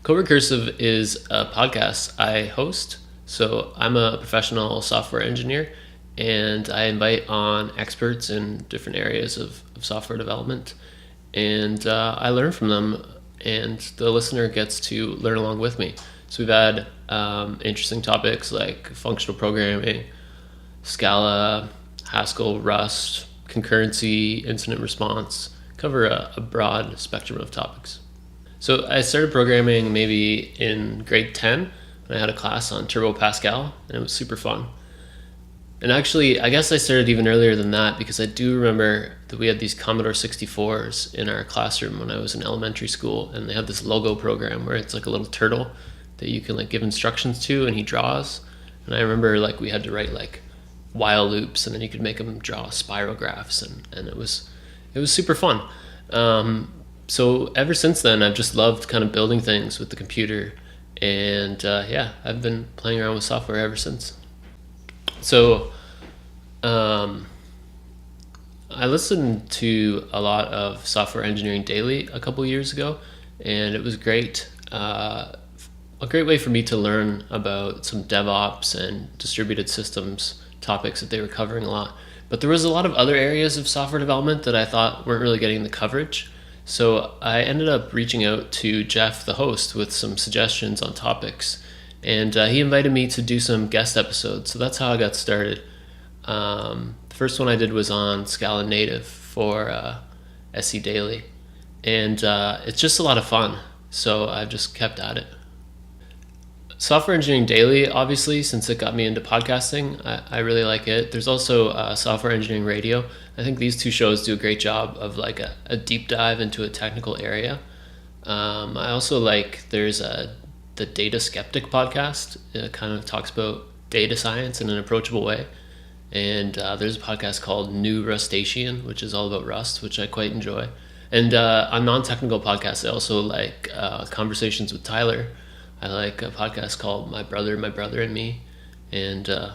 CoRecursive is a podcast I host. So I'm a professional software engineer, and I invite on experts in different areas of software development, and I learn from them, and the listener gets to learn along with me. So we've had interesting topics like functional programming, Scala, Haskell, Rust, concurrency, incident response, cover a broad spectrum of topics. So I started programming maybe in grade 10 when I had a class on Turbo Pascal, and it was super fun. And actually, I guess I started even earlier than that because I do remember that we had these Commodore 64s in our classroom when I was in elementary school, and they had this logo program where it's like a little turtle that you can like give instructions to, and he draws. And I remember like we had to write like while loops, and then you could make him draw spiralographs, and it was super fun. So ever since then, I've just loved kind of building things with the computer, and I've been playing around with software ever since. So I listened to a lot of Software Engineering Daily a couple years ago, and it was great. A great way for me to learn about some DevOps and distributed systems topics that they were covering a lot. But there was a lot of other areas of software development that I thought weren't really getting the coverage. So I ended up reaching out to Jeff, the host, with some suggestions on topics. And he invited me to do some guest episodes. So that's how I got started. The first one I did was on Scala Native for SE Daily. And it's just a lot of fun. So I've just kept at it. Software Engineering Daily, obviously, since it got me into podcasting, I really like it. There's also Software Engineering Radio. I think these two shows do a great job of like a deep dive into a technical area. I also there's the Data Skeptic podcast. It kind of talks about data science in an approachable way. And there's a podcast called New Rustacean, which is all about Rust, which I quite enjoy. And on non-technical podcasts, I also like Conversations with Tyler. I like a podcast called My Brother, and Me, and a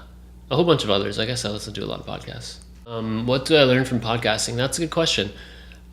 whole bunch of others. I guess I listen to a lot of podcasts. What do I learn from podcasting? That's a good question.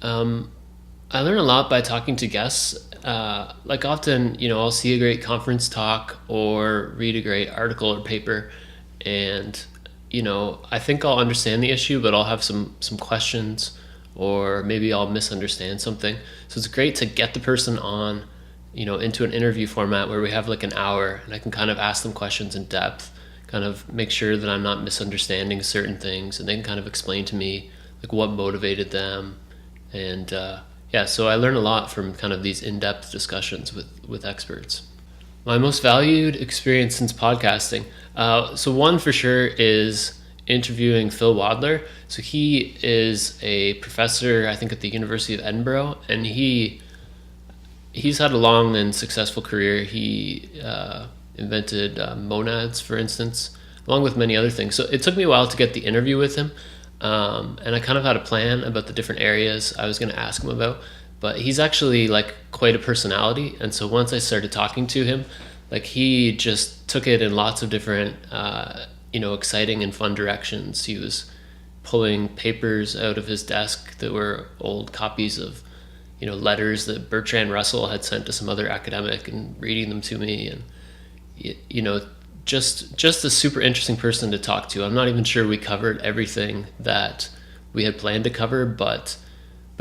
I learn a lot by talking to guests. Often, I'll see a great conference talk or read a great article or paper, and, I think I'll understand the issue, but I'll have some questions, or maybe I'll misunderstand something. So it's great to get the person on, into an interview format where we have like an hour, and I can kind of ask them questions in depth, kind of make sure that I'm not misunderstanding certain things, and they can kind of explain to me like what motivated them. And so I learn a lot from kind of these in-depth discussions with experts. My most valued experience since podcasting. So one for sure is interviewing Phil Wadler. So he is a professor, I think, at the University of Edinburgh, and he's had a long and successful career. He invented monads, for instance, along with many other things. So it took me a while to get the interview with him, and I kind of had a plan about the different areas I was going to ask him about. But he's actually like quite a personality, and so once I started talking to him, like he just took it in lots of different, exciting and fun directions. He was pulling papers out of his desk that were old copies of letters that Bertrand Russell had sent to some other academic, and reading them to me, and just a super interesting person to talk to. I'm not even sure we covered everything that we had planned to cover, but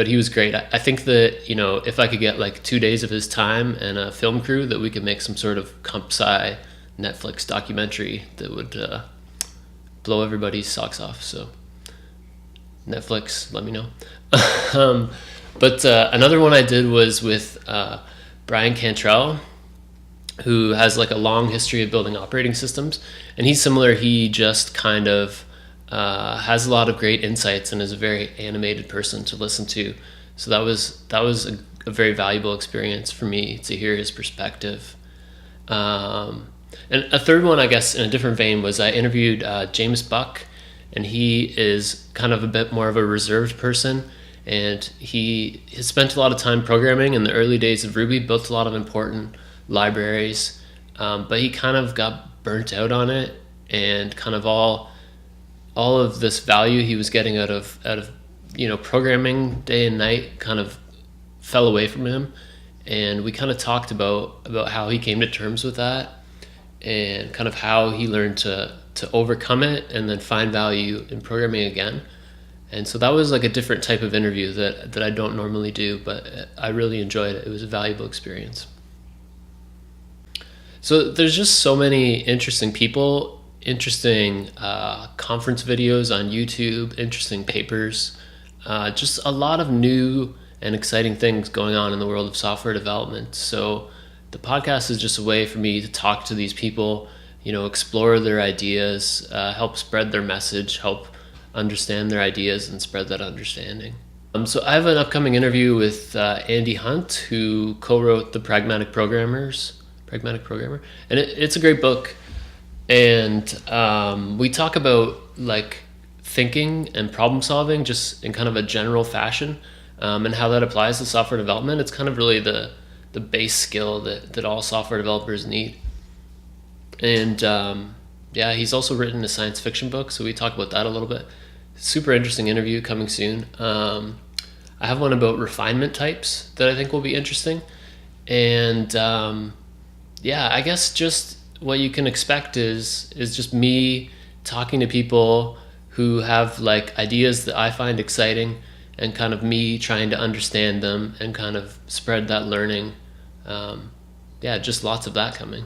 he was great. I think that if I could get like 2 days of his time and a film crew, that we could make some sort of comp sci Netflix documentary that would blow everybody's socks off. So Netflix, let me know. But another one I did was with Brian Cantrell, who has like a long history of building operating systems. And he's similar. He just kind of has a lot of great insights and is a very animated person to listen to. So that was a very valuable experience for me to hear his perspective. And a third one, I guess, in a different vein, was I interviewed James Buck, and he is kind of a bit more of a reserved person. And he has spent a lot of time programming in the early days of Ruby, built a lot of important libraries, but he kind of got burnt out on it, and kind of all of this value he was getting out of programming day and night kind of fell away from him. and we kind of talked about how he came to terms with that, and kind of how he learned to overcome it and then find value in programming again. And so that was like a different type of interview that I don't normally do, but I really enjoyed it. It was a valuable experience. So there's just so many interesting people, interesting conference videos on YouTube, interesting papers, just a lot of new and exciting things going on in the world of software development. So the podcast is just a way for me to talk to these people, explore their ideas, help spread their message, help understand their ideas and spread that understanding. So I have an upcoming interview with Andy Hunt, who co-wrote The Pragmatic Programmer, and it's a great book. And we talk about like thinking and problem solving just in kind of a general fashion, and how that applies to software development. It's kind of really the base skill that all software developers need. And he's also written a science fiction book, so we talk about that a little bit. Super interesting interview coming soon. I have one about refinement types that I think will be interesting. And I guess just what you can expect is just me talking to people who have like ideas that I find exciting, and kind of me trying to understand them and kind of spread that learning. Just lots of that coming.